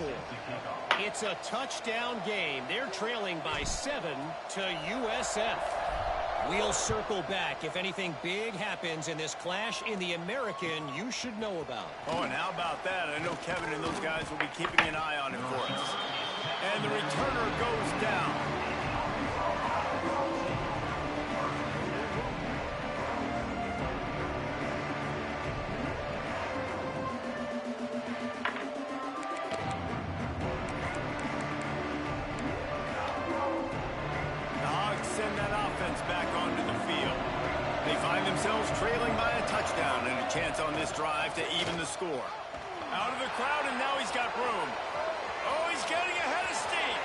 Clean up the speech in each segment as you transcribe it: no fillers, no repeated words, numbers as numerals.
score. It's a touchdown game. They're trailing by 7 to USF. We'll circle back if anything big happens in this clash in the American you should know about. Oh, and how about that? I know Kevin and those guys will be keeping an eye on it for us. And the returner goes down. Back onto the field. They find themselves trailing by a touchdown and a chance on this drive to even the score. Out of the crowd, and now he's got room. Oh, he's getting ahead of steam.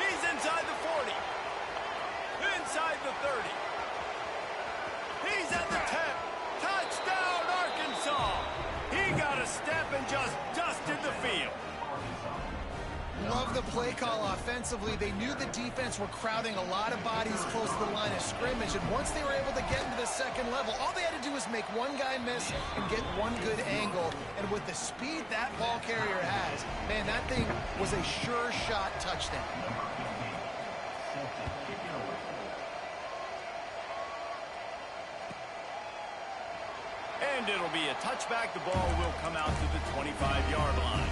He's inside the 40. Inside the 30. He's at the 10. Touchdown, Arkansas. He got a step and just dusted the field. Love the play call offensively. They knew the defense were crowding a lot of bodies close to the line of scrimmage, and once they were able to get into the second level, all they had to do was make one guy miss and get one good angle. And with the speed that ball carrier has, man, that thing was a sure shot touchdown. And it'll be a touchback. The ball will come out to the 25-yard line.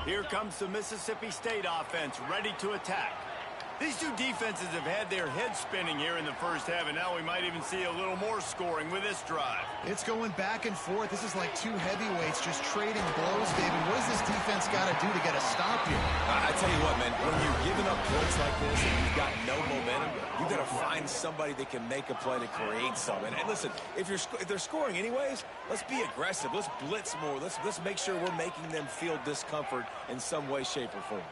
Here comes the Mississippi State offense, ready to attack. These two defenses have had their heads spinning here in the first half, and now we might even see a little more scoring with this drive. It's going back and forth. This is like two heavyweights just trading blows, David. What does this defense got to do to get a stop here? I tell you what, man, when you're giving up points like this and you've got no momentum, you've got to find somebody that can make a play to create something. And listen, if they're scoring anyways, let's be aggressive. Let's blitz more. Let's make sure we're making them feel discomfort in some way, shape, or form.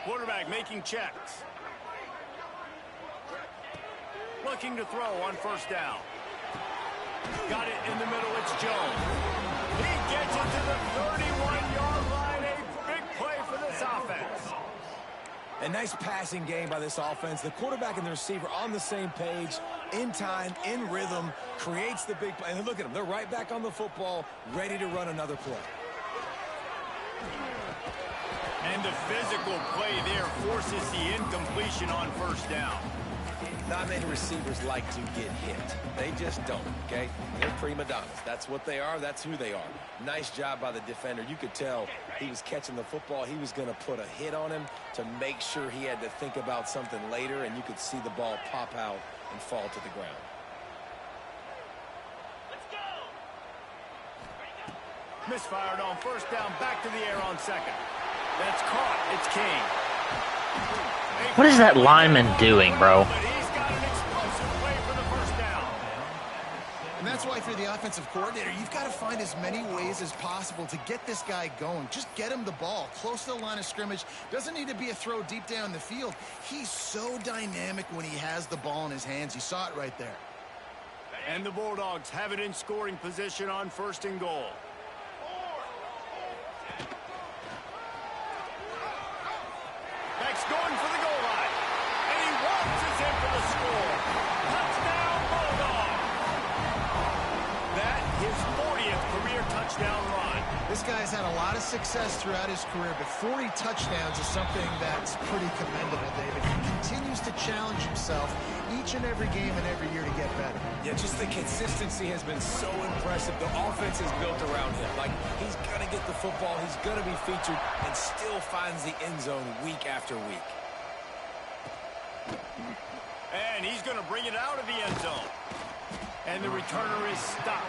Quarterback making checks. Looking to throw on first down. Got it in the middle. It's Jones. He gets it to the 31-yard line. A big play for this offense. A nice passing game by this offense. The quarterback and the receiver on the same page, in time, in rhythm, creates the big play. And look at them. They're right back on the football, ready to run another play. And the physical play there forces the incompletion on first down. Not many receivers like to get hit. They just don't, okay? They're prima donnas. That's what they are. That's who they are. Nice job by the defender. You could tell he was catching the football. He was going to put a hit on him to make sure he had to think about something later, and you could see the ball pop out and fall to the ground. Misfired on first down. Back to the air on second. That's caught. It's King. What is that lineman doing, bro? But he's got an explosive play for the first down. And that's why, if you're the offensive coordinator, you've got to find as many ways as possible to get this guy going. Just get him the ball close to the line of scrimmage. Doesn't need to be a throw deep down the field. He's so dynamic when he has the ball in his hands. You saw it right there. And the Bulldogs have it in scoring position on first and goal. Beck's going for the goal line. And he waltzes in for the score. Touchdown, Bulldog. That his 40th career touchdown run. This guy's had a lot of success throughout his career, but 40 touchdowns is something that's pretty commendable, David. He continues to challenge himself each and every game and every year to get better. Yeah, just the consistency has been so impressive. The offense is built around him. Like, he's going to get the football, he's going to be featured, and still finds the end zone week after week. And he's going to bring it out of the end zone. And the returner is stopped.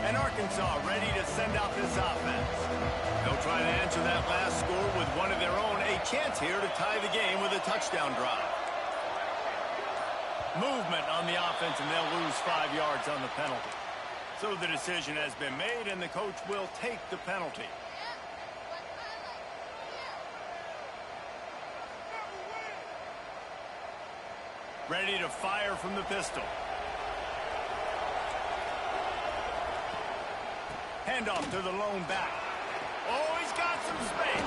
And Arkansas ready to send out this offense. They'll try to answer that last score with one of their own. A chance here to tie the game with a touchdown drive. Movement on the offense, and they'll lose 5 yards on the penalty. So the decision has been made, and the coach will take the penalty. Ready to fire from the pistol. Handoff to the lone back. Oh, he's got some space.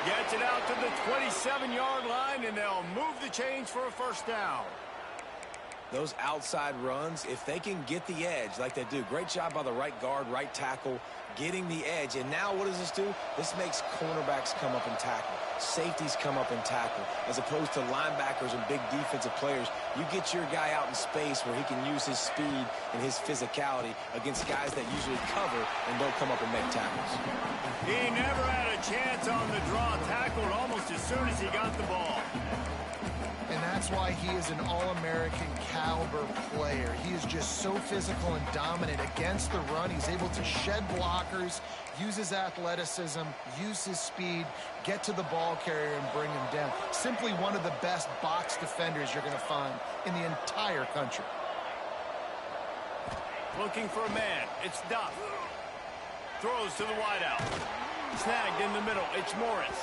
Gets it out to the 27-yard line, and they'll move the chains for a first down. Those outside runs, if they can get the edge like they do, great job by the right guard, right tackle, getting the edge. And now what does this do? This makes cornerbacks come up and tackle. Safeties come up and tackle. As opposed to linebackers and big defensive players, you get your guy out in space where he can use his speed and his physicality against guys that usually cover and don't come up and make tackles. He never had a chance on the draw, tackled almost as soon as he got the ball. And that's why he is an All-American caliber player. He is just so physical and dominant against the run. He's able to shed blockers, use his athleticism, use his speed, get to the ball carrier and bring him down. Simply one of the best box defenders you're going to find in the entire country. Looking for a man. It's Duff. Throws to the wideout. Snagged in the middle. It's Morris.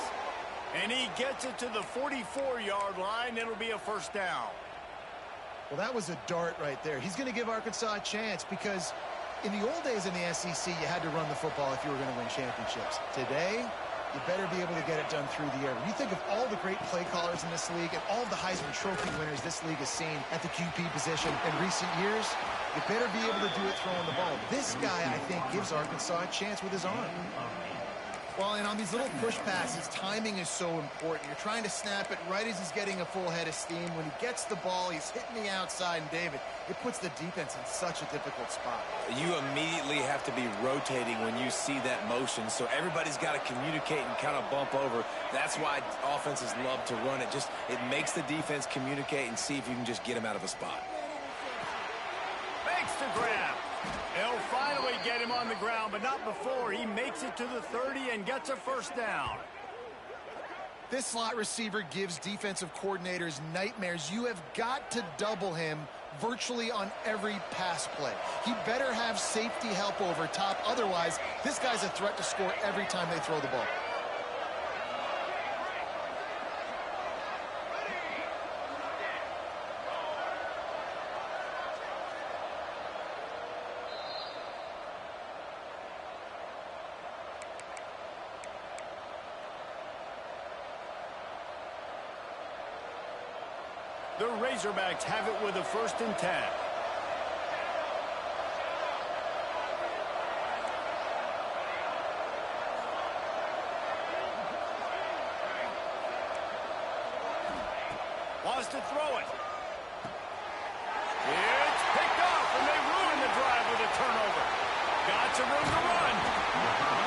And he gets it to the 44-yard line. It'll be a first down. Well, that was a dart right there. He's going to give Arkansas a chance because in the old days in the SEC, you had to run the football if you were going to win championships. Today, you better be able to get it done through the air. When you think of all the great play callers in this league and all the Heisman Trophy winners this league has seen at the QB position in recent years, you better be able to do it throwing the ball. This guy, I think, gives Arkansas a chance with his arm. Well, and on these little push passes, timing is so important. You're trying to snap it right as he's getting a full head of steam. When he gets the ball, he's hitting the outside, and David, it puts the defense in such a difficult spot. You immediately have to be rotating when you see that motion, so everybody's got to communicate and kind of bump over. That's why offenses love to run it. It makes the defense communicate and see if you can just get him out of a spot. Makes the grab. They'll finally get him on the ground, but not before. He makes it to the 30 and gets a first down. This slot receiver gives defensive coordinators nightmares. You have got to double him virtually on every pass play. He better have safety help over top. Otherwise, this guy's a threat to score every time they throw the ball. The Razorbacks have it with a 1st and 10. Wants to throw it. It's picked off, and they ruin the drive with a turnover. Got some room to run.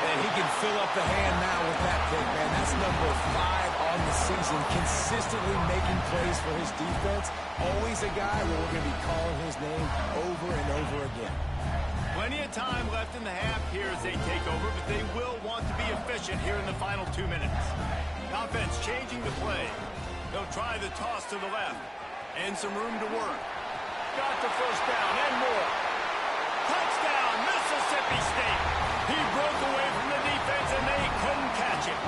And he can fill up the hand now with that pick, man. That's number 5 on the season, consistently making plays for his defense. Always a guy where we're going to be calling his name over and over again. Plenty of time left in the half here as they take over, but they will want to be efficient here in the final 2 minutes. Offense changing the play. They'll try the toss to the left. And some room to work. Got the first down and more. Touchdown, Mississippi State. He broke away from the defense, and they couldn't catch him.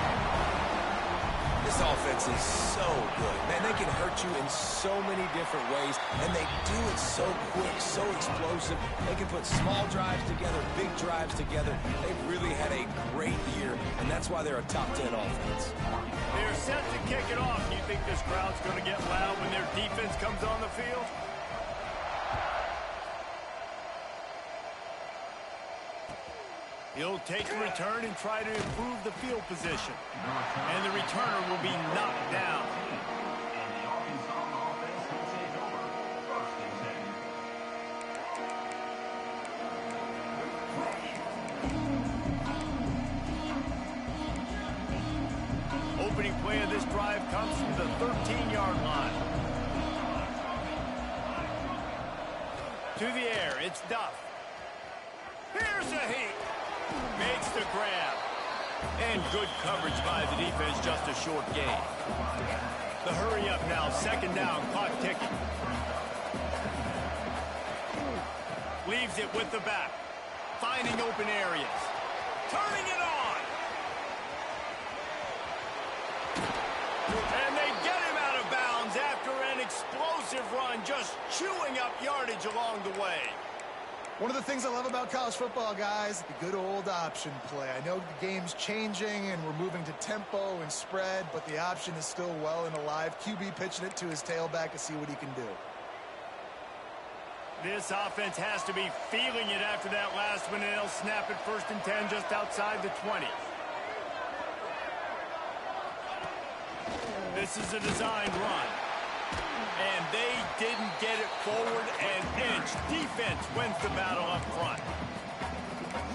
This offense is so good. Man, they can hurt you in so many different ways, and they do it so quick, so explosive. They can put small drives together, big drives together. They've really had a great year, and that's why they're a top 10 offense. They're set to kick it off. Do you think this crowd's going to get loud when their defense comes on the field? He'll take the return and try to improve the field position. And the returner will be knocked down. Opening play of this drive comes from the 13-yard line. To the air, it's Duff. Here's a heat. Makes the grab. And good coverage by the defense, just a short gain. The hurry up now, 2nd down, clock ticking. Leaves it with the back. Finding open areas. Turning it on. And they get him out of bounds after an explosive run, just chewing up yardage along the way. One of the things I love about college football, guys, the good old option play. I know the game's changing and we're moving to tempo and spread, but the option is still well and alive. QB pitching it to his tailback to see what he can do. This offense has to be feeling it after that last one, and they'll snap it 1st and 10 just outside the 20. This is a designed run. And they didn't get it forward an inch. Defense wins the battle up front.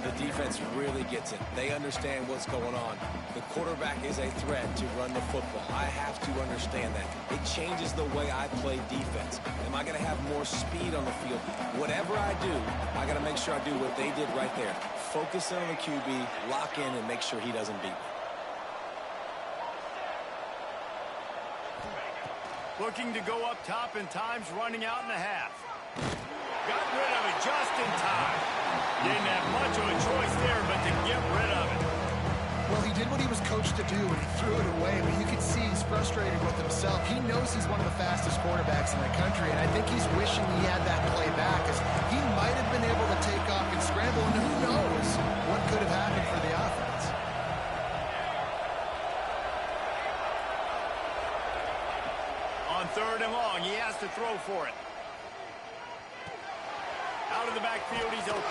The defense really gets it. They understand what's going on. The quarterback is a threat to run the football. I have to understand that. It changes the way I play defense. Am I going to have more speed on the field? Whatever I do, I got to make sure I do what they did right there. Focus in on the QB, lock in, and make sure he doesn't beat me. Looking to go up top, and time's running out in the half. Got rid of it just in time. Didn't have much of a choice there, but to get rid of it. Well, he did what he was coached to do, and he threw it away, but you can see he's frustrated with himself. He knows he's one of the fastest quarterbacks in the country, and I think he's wishing he had that play back, because he might have been able to take off and scramble, and who knows what could have happened for the offense. On 3rd and long, he has to throw for it. Out of the backfield, he's open.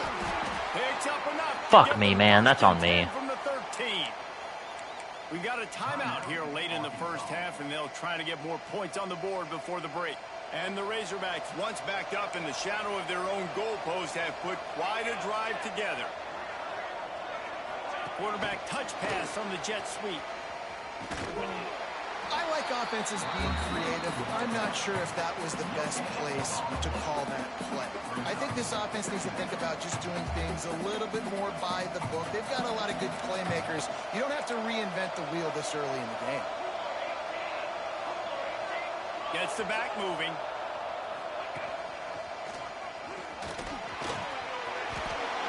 Picks up enough. Fuck me, man. That's on me. From the 13. We got a timeout here late in the first half, and they'll try to get more points on the board before the break. And the Razorbacks, once backed up in the shadow of their own goalpost, have put quite a drive together. Quarterback touch pass on the jet sweep. I like offenses being creative. I'm not sure if that was the best place to call that play. I think this offense needs to think about just doing things a little bit more by the book. They've got a lot of good playmakers. You don't have to reinvent the wheel this early in the game. Gets the back moving.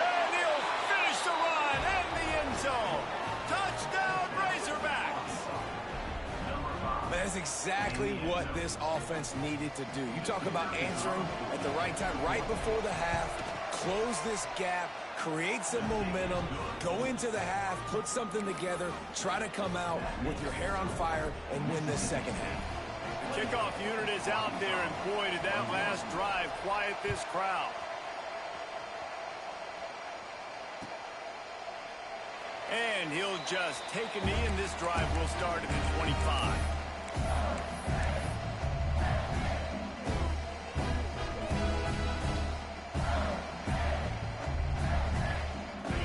And he'll finish the run in the end zone. Touchdown, Razorbacks. That's exactly what this offense needed to do. You talk about answering at the right time, right before the half, close this gap, create some momentum, go into the half, put something together, try to come out with your hair on fire and win this second half. The kickoff unit is out there, and boy, did that last drive quiet this crowd. And he'll just take a knee, and this drive will start at the 25.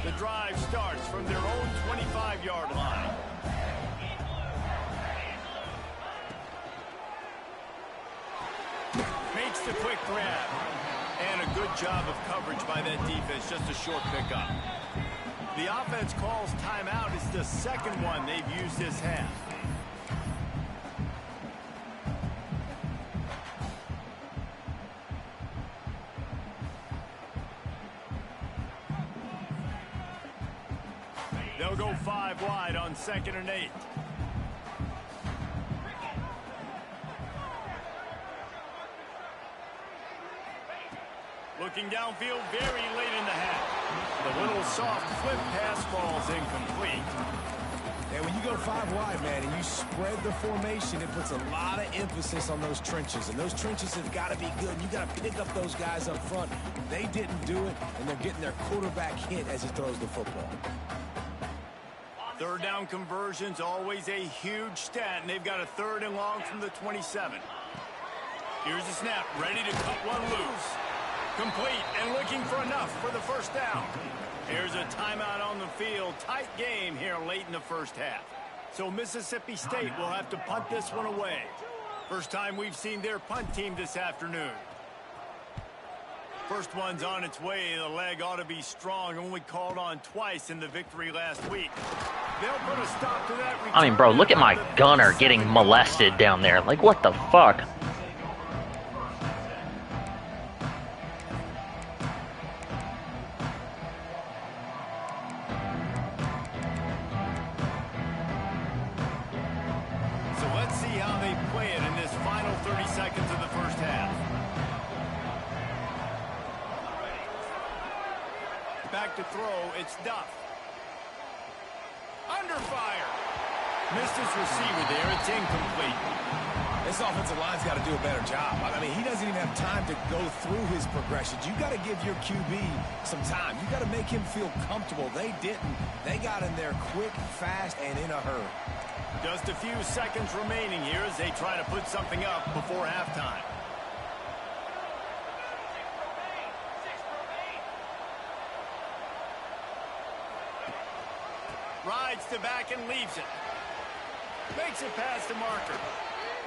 The drive starts from their own 25-yard line. Makes the quick grab. And a good job of coverage by that defense. Just a short pickup. The offense calls timeout. It's the second one they've used this half. They'll go 5 wide on 2nd and 8. Looking downfield very late in the half. The little soft flip pass falls incomplete. And when you go 5 wide, man, and you spread the formation, it puts a lot of emphasis on those trenches. And those trenches have got to be good. You got to pick up those guys up front. They didn't do it, and they're getting their quarterback hit as he throws the football. 3rd down conversion's always a huge stat, and they've got a 3rd and long from the 27. Here's the snap, ready to cut one loose. Complete and looking for enough for the 1st down. Here's a timeout on the field. Tight game here late in the first half. So Mississippi State will have to punt this one away. First time we've seen their punt team this afternoon. First one's on its way. The leg ought to be strong. Only called on twice in the victory last week. They'll put a stop to that return. I mean, bro, look at my gunner getting molested down there. Like, what the fuck? Back to throw, it's Duff. Under fire. Missed his receiver there, it's incomplete. This offensive line's got to do a better job. I mean, he doesn't even have time to go through his progressions. You got to give your QB some time. You got to make him feel comfortable. They didn't. They got in there quick, fast, and in a hurry. Just a few seconds remaining here as they try to put something up before halftime. Rides to back and leaves it. Makes it past the marker.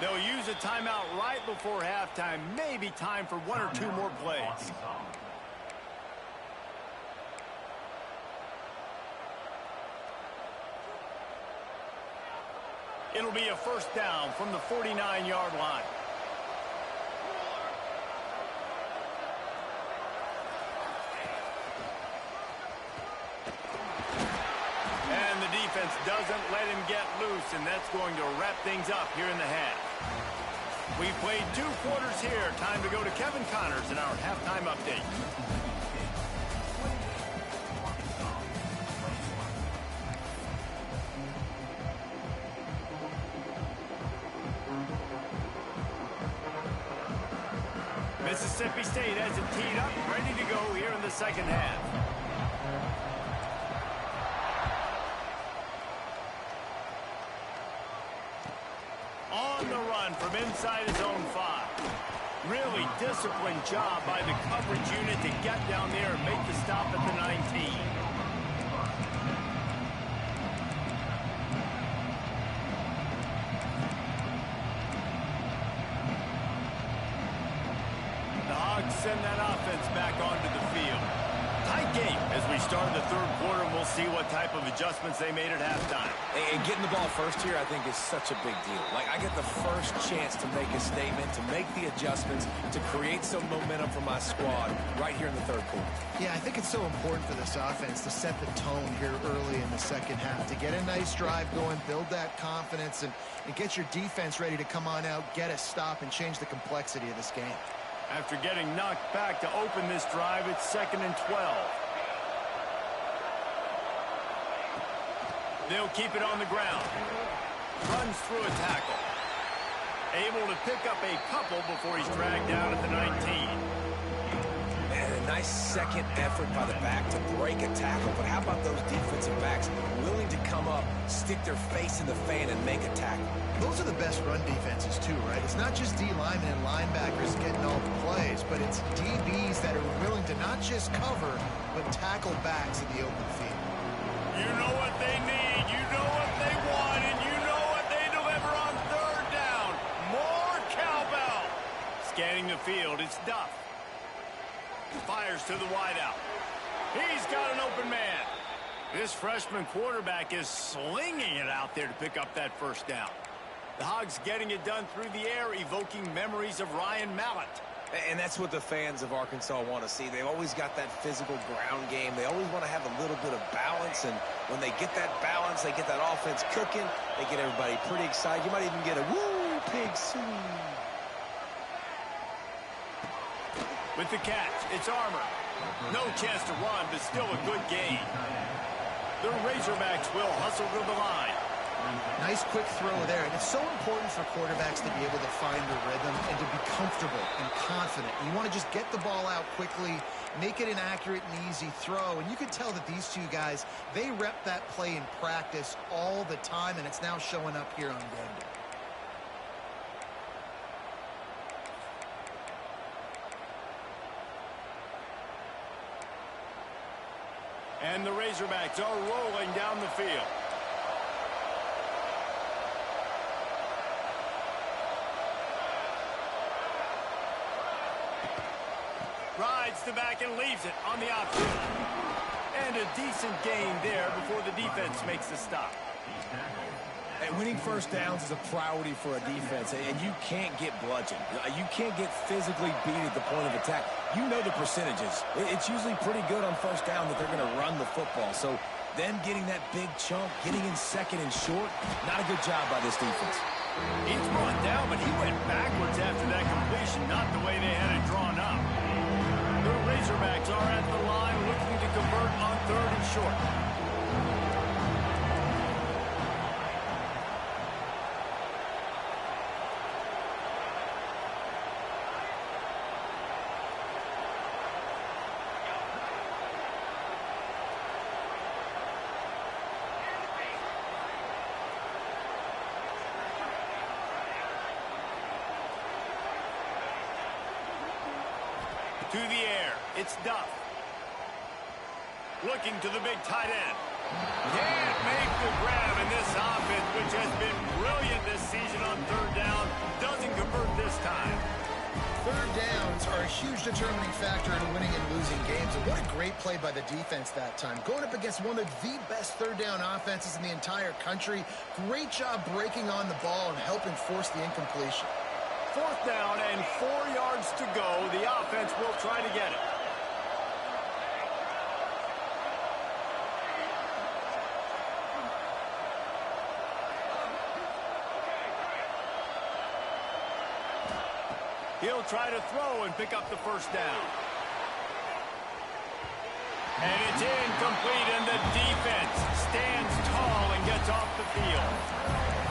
They'll use a timeout right before halftime. Maybe time for one or two more plays. It'll be a first down from the 49-yard line. And the defense doesn't let him get loose, and that's going to wrap things up here in the half. We've played 2 quarters here. Time to go to Kevin Connors in our halftime update. Mississippi State has it teed up, ready to go here in the second half. On the run from inside his own 5. Really disciplined job by the coverage unit to get down there and make the stop at the 19. Send that offense back onto the field. Tight game as we start the third quarter, and we'll see what type of adjustments they made at halftime. And getting the ball first here, I think, is such a big deal. Like, I get the first chance to make a statement, to make the adjustments, to create some momentum for my squad right here in the third quarter. Yeah, I think it's so important for this offense to set the tone here early in the second half, to get a nice drive going, build that confidence, and get your defense ready to come on out, get a stop, and change the complexity of this game. After getting knocked back to open this drive, it's 2nd and 12. They'll keep it on the ground. Runs through a tackle. Able to pick up a couple before he's dragged down at the 19. And a nice second effort by the back to break a tackle. But how about those defensive backs willing to come up, stick their face in the fan, and make a tackle? Those are the best run defenses, too, right? It's not just D linemen and linebackers getting all the plays, but it's DBs that are willing to not just cover, but tackle backs in the open field. You know what they need, you know what they want, and you know what they deliver on third down. More cowbell. Scanning the field, it's Duff. Fires to the wideout. He's got an open man. This freshman quarterback is slinging it out there to pick up that first down. The Hogs getting it done through the air, evoking memories of Ryan Mallett. And that's what the fans of Arkansas want to see. They've always got that physical ground game. They always want to have a little bit of balance, and when they get that balance, they get that offense cooking, they get everybody pretty excited. You might even get a woo, pig swing. With the catch, it's Armour. No chance to run, but still a good gain. The Razorbacks will hustle to the line. Nice quick throw there. And it's so important for quarterbacks to be able to find the rhythm and to be comfortable and confident. You want to just get the ball out quickly, make it an accurate and easy throw. And you can tell that these two guys, they rep that play in practice all the time, and it's now showing up here on game day. And the Razorbacks are rolling down the field. Rides the back and leaves it on the option. And a decent gain there before the defense makes the stop. And winning first downs is a priority for a defense, and you can't get bludgeoned. You can't get physically beat at the point of attack. You know the percentages. It's usually pretty good on first down that they're going to run the football. So then getting that big chunk, getting in second and short, not a good job by this defense. He's brought down, but he went backwards after that completion, not the way they had it drawn up. The Razorbacks are at the line looking to convert short. To the air, it's Duff. Looking to the big tight end. Can't make the grab, in this offense, which has been brilliant this season on third down, doesn't convert this time. Third downs are a huge determining factor in winning and losing games, and what a great play by the defense that time. Going up against one of the best third down offenses in the entire country. Great job breaking on the ball and helping force the incompletion. Fourth down and 4 yards to go. The offense will try to get it. He'll try to throw and pick up the first down. And it's incomplete, and the defense stands tall and gets off the field.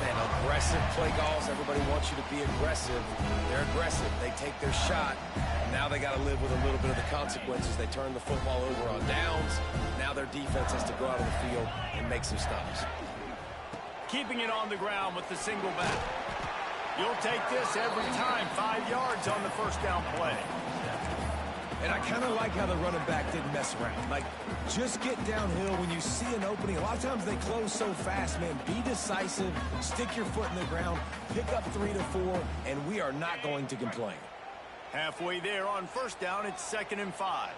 Man, aggressive play calls. Everybody wants you to be aggressive. They're aggressive. They take their shot. Now they got to live with a little bit of the consequences. They turn the football over on downs. Now their defense has to go out of the field and make some stops. Keeping it on the ground with the single back. You'll take this every time. 5 yards on the first down play. And I kind of like how the running back didn't mess around. Like, just get downhill when you see an opening. A lot of times they close so fast, man. Be decisive, stick your foot in the ground, pick up 3 to 4, and we are not going to complain. Halfway there on first down, it's 2nd and 5.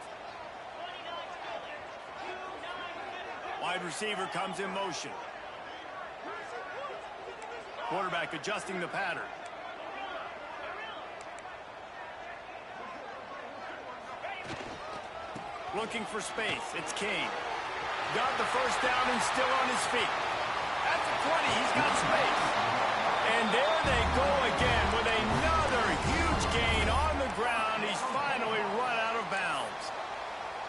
Wide receiver comes in motion. Quarterback adjusting the pattern. Looking for space. It's Kane. Got the first down and still on his feet. At the 20, he's got space. And there they go again with another huge gain on the ground. He's finally run out of bounds.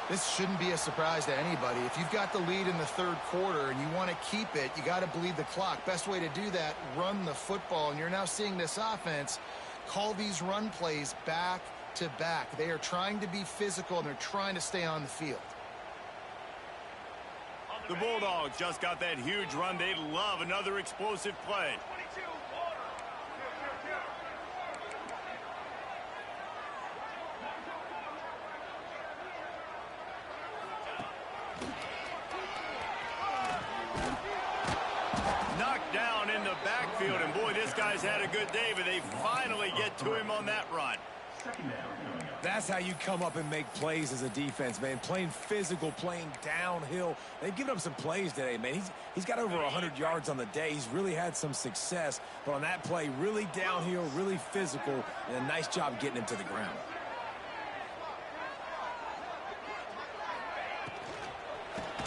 This shouldn't be a surprise to anybody. If you've got the lead in the third quarter and you want to keep it, you got to bleed the clock. Best way to do that, run the football. And you're now seeing this offense call these run plays back to back. They are trying to be physical, and they're trying to stay on the field. The Bulldogs just got that huge run. They love another explosive play. Knocked down in the backfield, and boy, this guy's had a good day, but they finally get to him on that run. That's how you come up and make plays as a defense, man. Playing physical, playing downhill. They've given up some plays today, man. He's got over 100 yards on the day. He's really had some success. But on that play, really downhill, really physical, and a nice job getting him to the ground.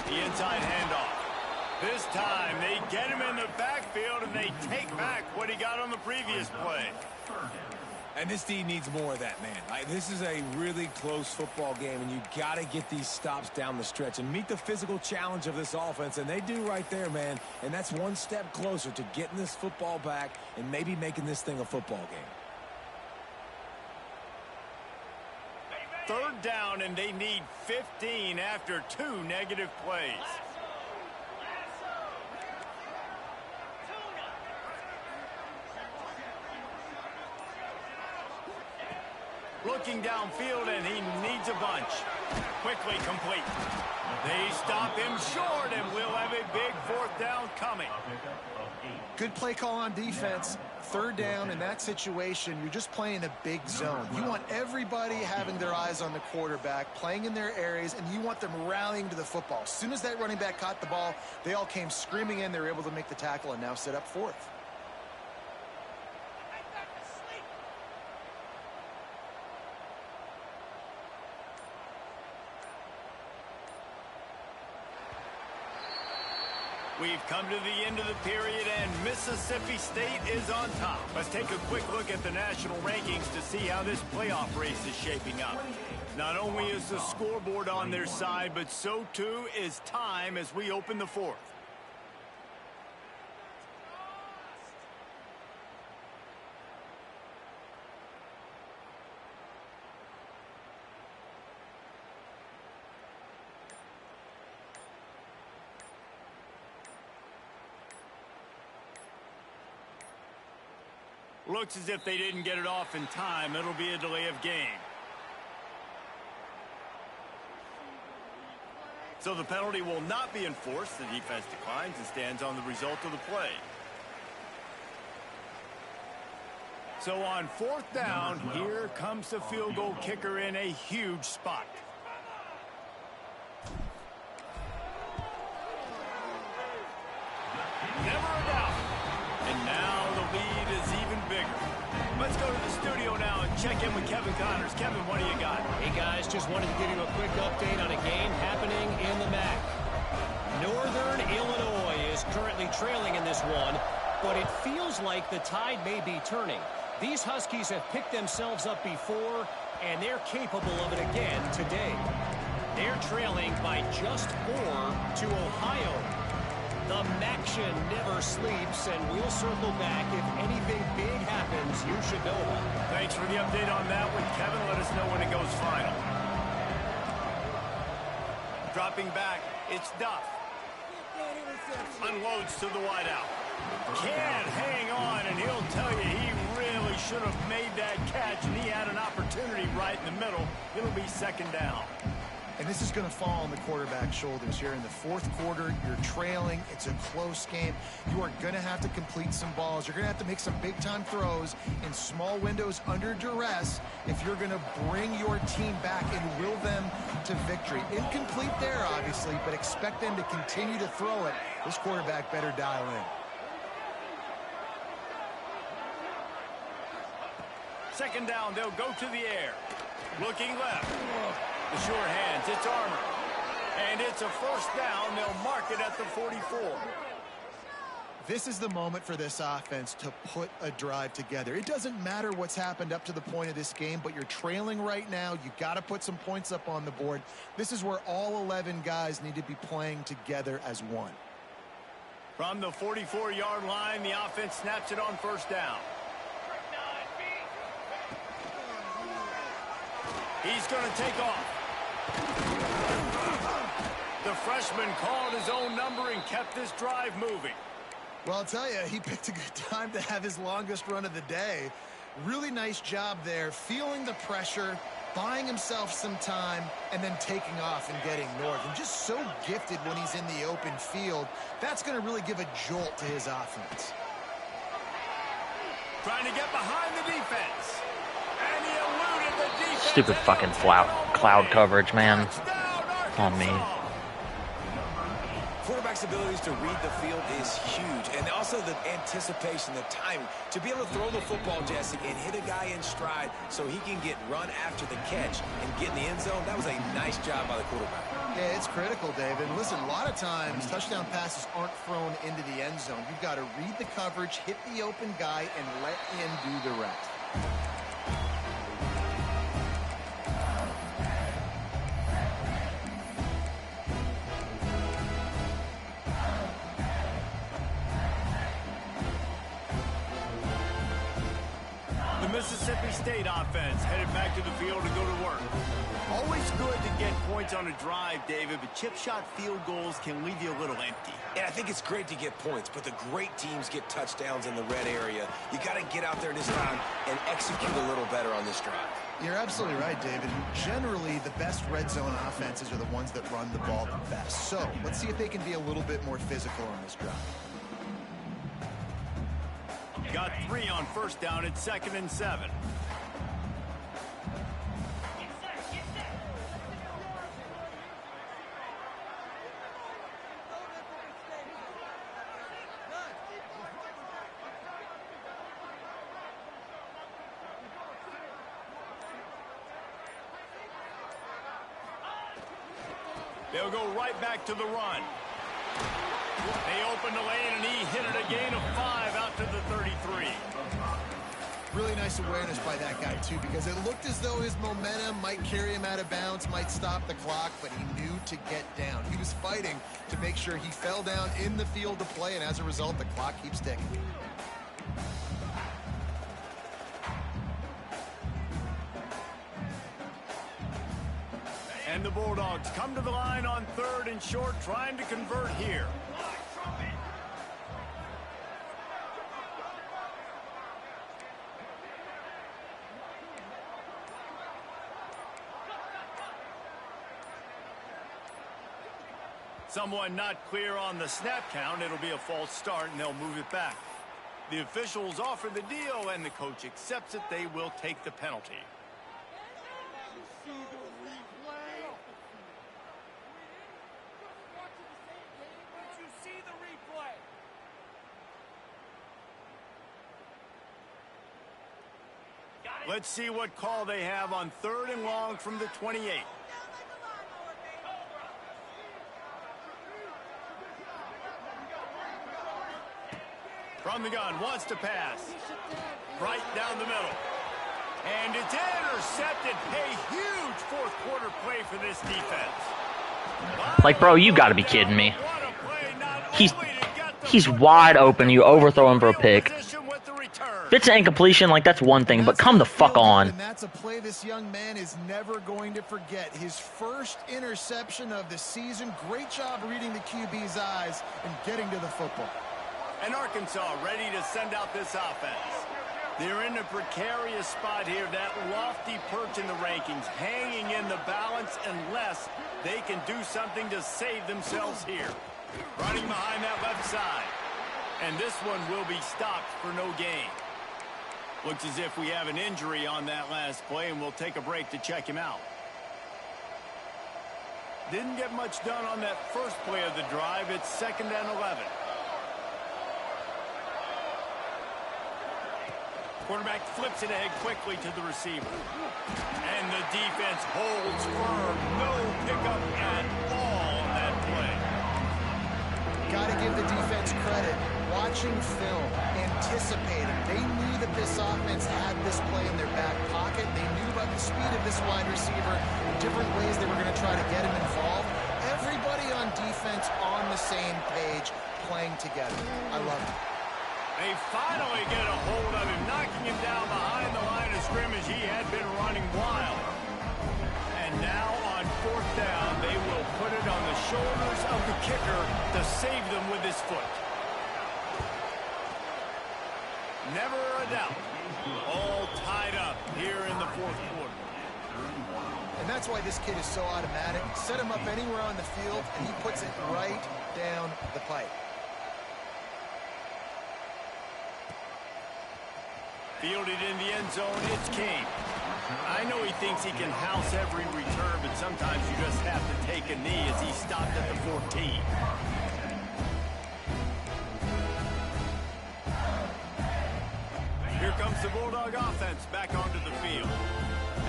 The inside handoff. This time, they get him in the backfield, and they take back what he got on the previous play. And this team needs more of that, man. This is a really close football game, and you got to get these stops down the stretch and meet the physical challenge of this offense, and they do right there, man. And that's one step closer to getting this football back and maybe making this thing a football game. Third down, and they need 15 after 2 negative plays. Looking downfield, and he needs a bunch. Quickly complete. They stop him short, and we'll have a big 4th down coming. Good play call on defense. Third down in that situation, you're just playing a big zone. You want everybody having their eyes on the quarterback, playing in their areas, and you want them rallying to the football. As soon as that running back caught the ball, they all came screaming in. They were able to make the tackle and now set up 4th. We've come to the end of the period, and Mississippi State is on top. Let's take a quick look at the national rankings to see how this playoff race is shaping up. Not only is the scoreboard on their side, but so too is time as we open the fourth. Looks as if they didn't get it off in time. It'll be a delay of game. So the penalty will not be enforced. The defense declines and stands on the result of the play. So on fourth down, here comes the field goal kicker in a huge spot. Never a doubt. And now the lead is even bigger. Let's go to the studio now and check in with Kevin Connors. Kevin, what do you got? Hey, guys, just wanted to give you a quick update on a game happening in the MAC. Northern Illinois is currently trailing in this one, but it feels like the tide may be turning. These Huskies have picked themselves up before, and they're capable of it again today. They're trailing by just 4 to Ohio. The Maction never sleeps, and we'll circle back. If anything big happens, you should know about it. Thanks for the update on that one, Kevin. Let us know when it goes final. Dropping back, it's Duff. Unloads to the wideout. Can't hang on, and he'll tell you he really should have made that catch, and he had an opportunity right in the middle. It'll be second down. And this is going to fall on the quarterback's shoulders here in the fourth quarter. You're trailing. It's a close game. You are going to have to complete some balls. You're going to have to make some big-time throws in small windows under duress if you're going to bring your team back and will them to victory. Incomplete there, obviously, but expect them to continue to throw it. This quarterback better dial in. Second down, they'll go to the air. Looking left. The sure hands, it's Armour. And it's a first down. They'll mark it at the 44. This is the moment for this offense to put a drive together. It doesn't matter what's happened up to the point of this game, but you're trailing right now. You got to put some points up on the board. This is where all 11 guys need to be playing together as one. From the 44-yard line, the offense snaps it on first down. He's going to take off. The freshman called his own number and kept this drive moving. Well, I'll tell you, he picked a good time to have his longest run of the day. Really nice job there, feeling the pressure, buying himself some time, and then taking off and getting north. And just so gifted when he's in the open field. That's going to really give a jolt to his offense. Trying to get behind the defense. And he eluded the defense. Stupid fucking cloud coverage, man. On me. Quarterback's abilities to read the field is huge, and also the anticipation, the timing, to be able to throw the football, Jesse, and hit a guy in stride so he can get run after the catch and get in the end zone. That was a nice job by the quarterback. Yeah, it's critical, David. Listen, a lot of times touchdown passes aren't thrown into the end zone. You've got to read the coverage, hit the open guy, and let him do the rest. The Mississippi State offense headed back to the field to go to work. Always good to get points on a drive, David, but chip shot field goals can leave you a little empty. And I think it's great to get points, but the great teams get touchdowns in the red area. You got to get out there this time and execute a little better on this drive. You're absolutely right, David. Generally, the best red zone offenses are the ones that run the ball the best. So let's see if they can be a little bit more physical on this drive. Got 3 on first down. It's 2nd and 7. They'll go right back to the run. They opened the lane, and he hit it a gain of 5 out to the 33. Really nice awareness by that guy, too, because it looked as though his momentum might carry him out of bounds, might stop the clock, but he knew to get down. He was fighting to make sure he fell down in the field to play, and as a result, the clock keeps ticking. And the Bulldogs come to the line on 3rd and short, trying to convert here. Someone not clear on the snap count. It'll be a false start, and they'll move it back. The officials offer the deal, and the coach accepts it. They will take the penalty. Let's see what call they have on 3rd and long from the 28. From the gun, wants to pass. Right down the middle. And it's intercepted. A huge fourth quarter play for this defense. Like, bro, you got to be kidding me. He's wide open. You overthrow him for a pick. If it's an incompletion, like, that's one thing, but come the fuck on. And that's a play this young man is never going to forget. His first interception of the season. Great job reading the QB's eyes and getting to the football. And Arkansas ready to send out this offense. They're in a precarious spot here. That lofty perch in the rankings, hanging in the balance unless they can do something to save themselves here. Running behind that left side. And this one will be stopped for no gain. Looks as if we have an injury on that last play, and we'll take a break to check him out. Didn't get much done on that first play of the drive. It's 2nd and 11. Quarterback flips it ahead quickly to the receiver. And the defense holds firm. No pickup at all on that play. Got to give the defense credit. Watching film, anticipating. They knew that this offense had this play in their back pocket. They knew about the speed of this wide receiver, different ways they were going to try to get him involved. Everybody on defense on the same page, playing together. I love it. They finally get a hold of him, knocking him down behind the line of scrimmage. He had been running wild. And now on 4th down, they will put it on the shoulders of the kicker to save them with his foot. Never a doubt. All tied up here in the 4th quarter. And that's why this kid is so automatic. Set him up anywhere on the field, and he puts it right down the pipe. Fielded in the end zone, it's King. I know he thinks he can house every return, but sometimes you just have to take a knee as he stopped at the 14. Here comes the Bulldog offense back onto the field.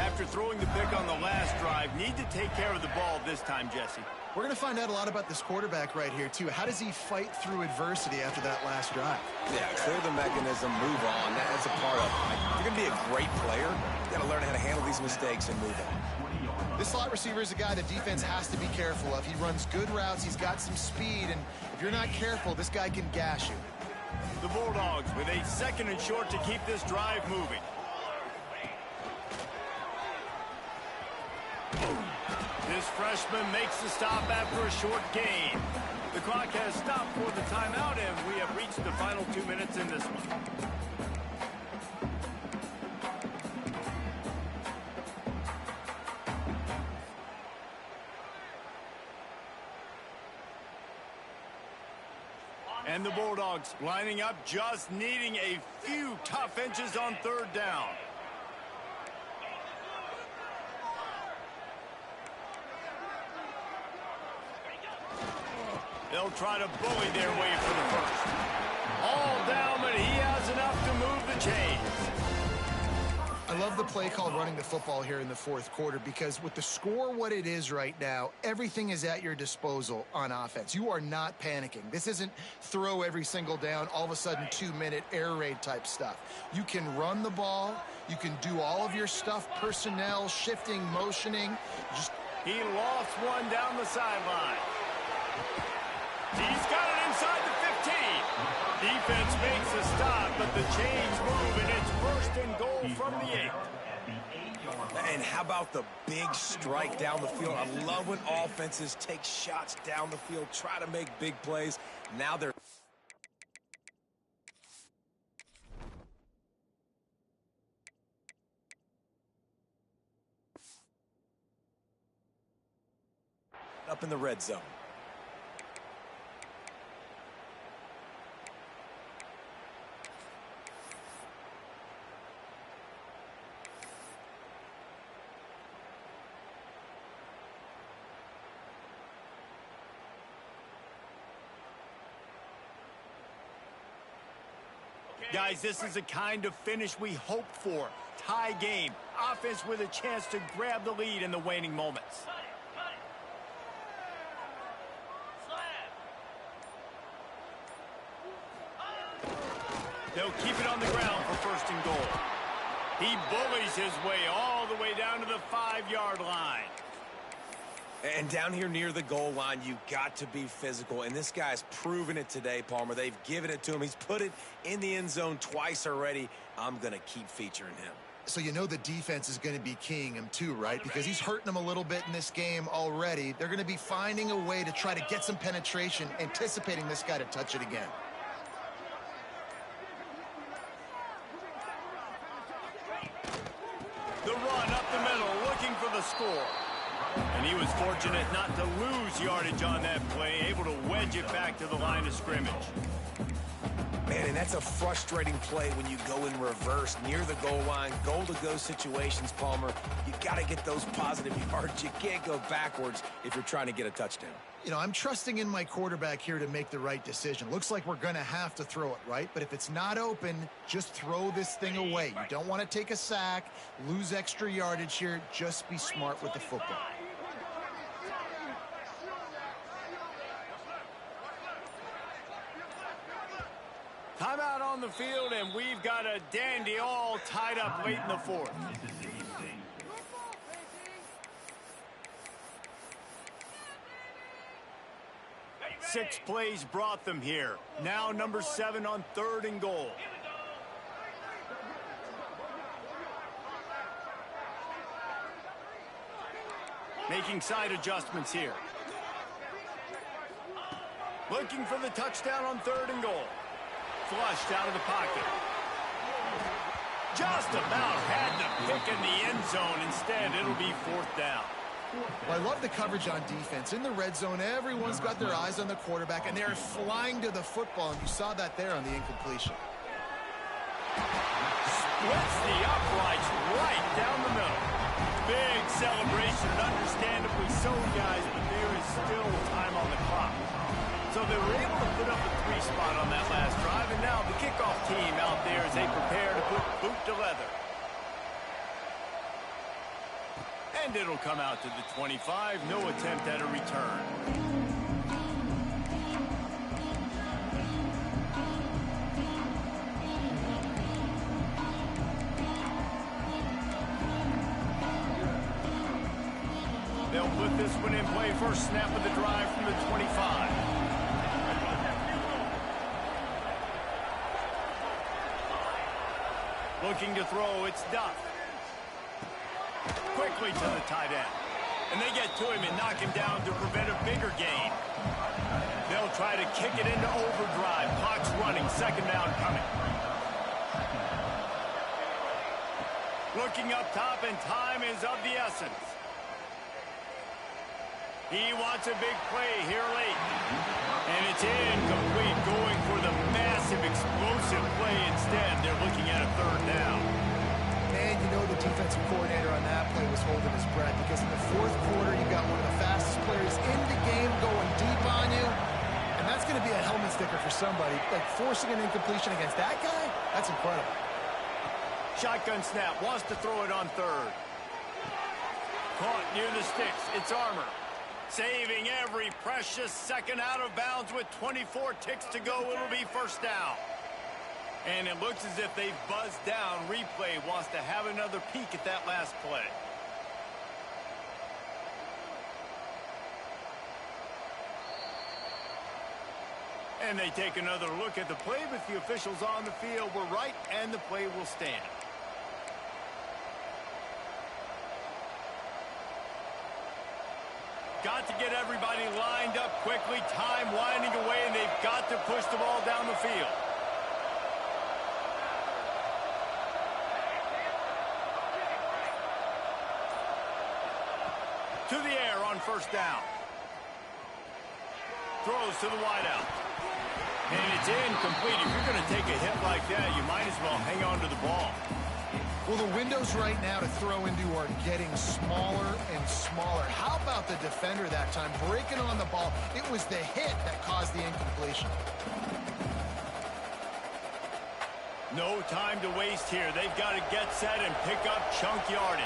After throwing the pick on the last drive, need to take care of the ball this time, Jesse. We're going to find out a lot about this quarterback right here, too. How does he fight through adversity after that last drive? Yeah, clear the mechanism, move on. That's a part of it. If you're going to be a great player, you got to learn how to handle these mistakes and move on. This slot receiver is a guy the defense has to be careful of. He runs good routes. He's got some speed, and if you're not careful, this guy can gash you. The Bulldogs with a 2nd and short to keep this drive moving. This freshman makes the stop after a short gain. The clock has stopped for the timeout, and we have reached the final 2 minutes in this one. And the Bulldogs lining up, just needing a few tough inches on 3rd down. They'll try to bully their way for the first. All down, but he has enough to move the chains. I love the play call running the football here in the fourth quarter because with the score what it is right now, everything is at your disposal on offense. You are not panicking. This isn't throw every single down, all of a sudden 2-minute air raid type stuff. You can run the ball. You can do all of your stuff, personnel, shifting, motioning. He lost one down the sideline. He's got it inside the 15. Defense makes a stop, but the chains move, and it's first and goal from the 8. And how about the big strike down the field? I love when offenses take shots down the field, try to make big plays. Now they're... up in the red zone. Guys, this is the kind of finish we hoped for. Tie game. Offense with a chance to grab the lead in the waning moments. They'll keep it on the ground for first and goal. He bullies his way all the way down to the 5-yard line. And down here near the goal line, you got to be physical. And this guy's proven it today, Palmer. They've given it to him. He's put it in the end zone twice already. I'm going to keep featuring him. So you know the defense is going to be keying him too, right? Because he's hurting them a little bit in this game already. They're going to be finding a way to try to get some penetration, anticipating this guy to touch it again. The run up the middle, looking for the score. And he was fortunate not to lose yardage on that play, able to wedge it back to the line of scrimmage. Man, and that's a frustrating play when you go in reverse near the goal line, goal-to-go situations, Palmer. You got to get those positive yards. You can't go backwards if you're trying to get a touchdown. You know, I'm trusting in my quarterback here to make the right decision. Looks like we're going to have to throw it, right? But if it's not open, just throw this thing away. You don't want to take a sack, lose extra yardage here. Just be smart with the football. Timeout on the field, and we've got a dandy all tied up late in the fourth. Six plays brought them here. Now number 7 on 3rd and goal. Making side adjustments here. Looking for the touchdown on 3rd and goal. Flushed out of the pocket. Just about had the pick in the end zone. Instead, it'll be 4th down. Well, I love the coverage on defense. In the red zone, everyone's got their eyes on the quarterback, and they're flying to the football, and you saw that there on the incompletion. Splits the uprights right down the middle. Big celebration, and understandably so, guys, but there is still time on the clock. So they were able to put up a 3 spot on that last drive, and now the kickoff team out there as they prepare to put boot to leather. And it'll come out to the 25. No attempt at a return. They'll put this one in play. First snap of the drive from the 25. Looking to throw, it's Duff. Quickly to the tight end. And they get to him and knock him down to prevent a bigger gain. They'll try to kick it into overdrive. Clock's running, 2nd down coming. Looking up top, and time is of the essence. He wants a big play here late. And it's incomplete, going for the massive explosive play instead. They're looking at a 3rd down. And you know the defensive coordinator on that play was holding his breath because in the 4th quarter, you got one of the fastest players in the game going deep on you. And that's going to be a helmet sticker for somebody. Like forcing an incompletion against that guy, that's incredible. Shotgun snap, wants to throw it on third. Caught near the sticks, it's Armour. Saving every precious second out of bounds with 24 ticks to go. It'll be first down. And it looks as if they've buzzed down. Replay wants to have another peek at that last play. And they take another look at the play, but the officials on the field were right, and the play will stand. Got to get everybody lined up quickly. Time winding away, and they've got to push the ball down the field. To the air on first down. Throws to the wideout. And it's incomplete. If you're going to take a hit like that, you might as well hang on to the ball. Well, the windows right now to throw into are getting smaller and smaller. How about the defender that time breaking on the ball? It was the hit that caused the incompletion. No time to waste here. They've got to get set and pick up chunk yardage.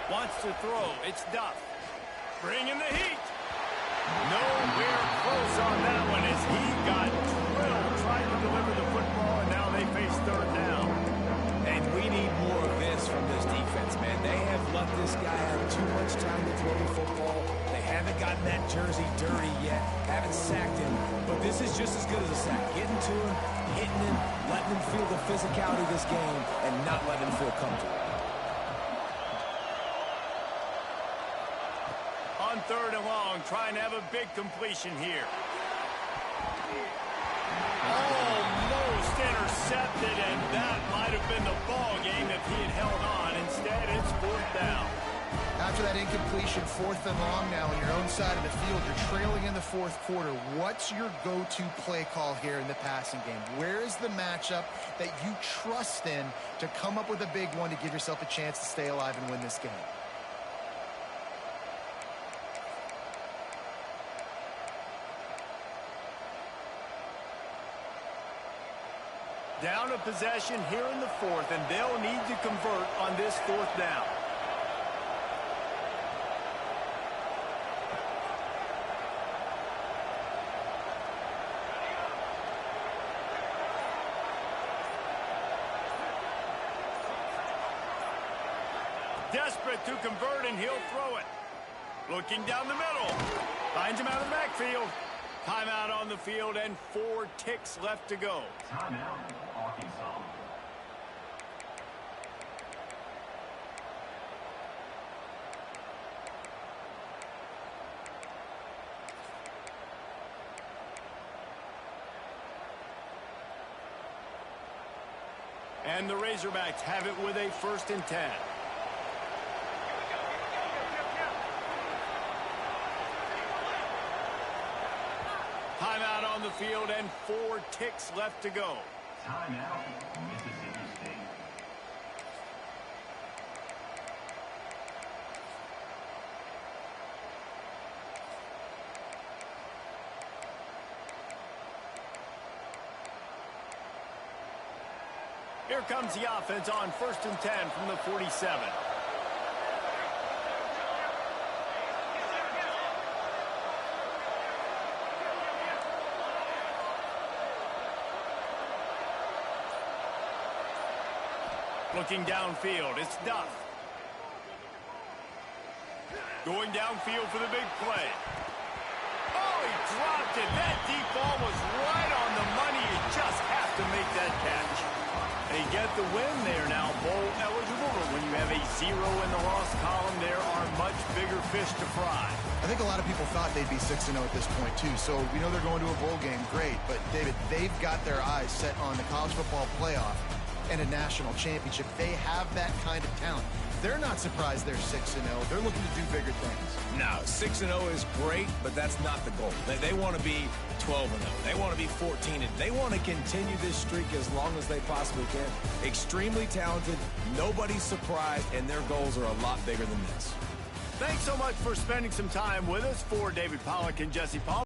Wants to throw. It's Duff. Bringing the heat. Nowhere close on that one as he got drilled trying to deliver the football, and now they face third down. And we need more of this from this defense, man. They have let this guy have too much time to throw the football. They haven't gotten that jersey dirty yet, haven't sacked him. But this is just as good as a sack. Getting to him, hitting him, letting him feel the physicality of this game, and not letting him feel comfortable. On third and long, trying to have a big completion here. Almost intercepted, and that might have been the ball game if he had held on. Instead, it's fourth down. After that incompletion, fourth and long now on your own side of the field, you're trailing in the fourth quarter. What's your go-to play call here in the passing game? Where is the matchup that you trust in to come up with a big one to give yourself a chance to stay alive and win this game? Down a possession here in the fourth, and they'll need to convert on this fourth down. Desperate to convert, and he'll throw it. Looking down the middle. Finds him out of the backfield. Timeout on the field, and 4 ticks left to go. Timeout. And the Razorbacks have it with a 1st and 10. Timeout on the field, and 4 ticks left to go. Timeout, Mississippi State. Here comes the offense on 1st and 10 from the 47. Looking downfield, it's Duff. Going downfield for the big play. Oh, he dropped it. That deep ball was right on the money. You just have to make that catch. They get the win. They are now bowl eligible, but when you have a 0 in the loss column, there are much bigger fish to fry. I think a lot of people thought they'd be 6-0 at this point, too. So we know they're going to a bowl game. Great. But, David, they've got their eyes set on the college football playoff and a national championship. They have that kind of talent. They're not surprised they're 6-0. They're looking to do bigger things. No, 6-0 is great, but that's not the goal. They want to be 12-0. They want to be 14-0. They want to continue this streak as long as they possibly can. Extremely talented, nobody's surprised, and their goals are a lot bigger than this. Thanks so much for spending some time with us. For David Pollack and Jesse Paul.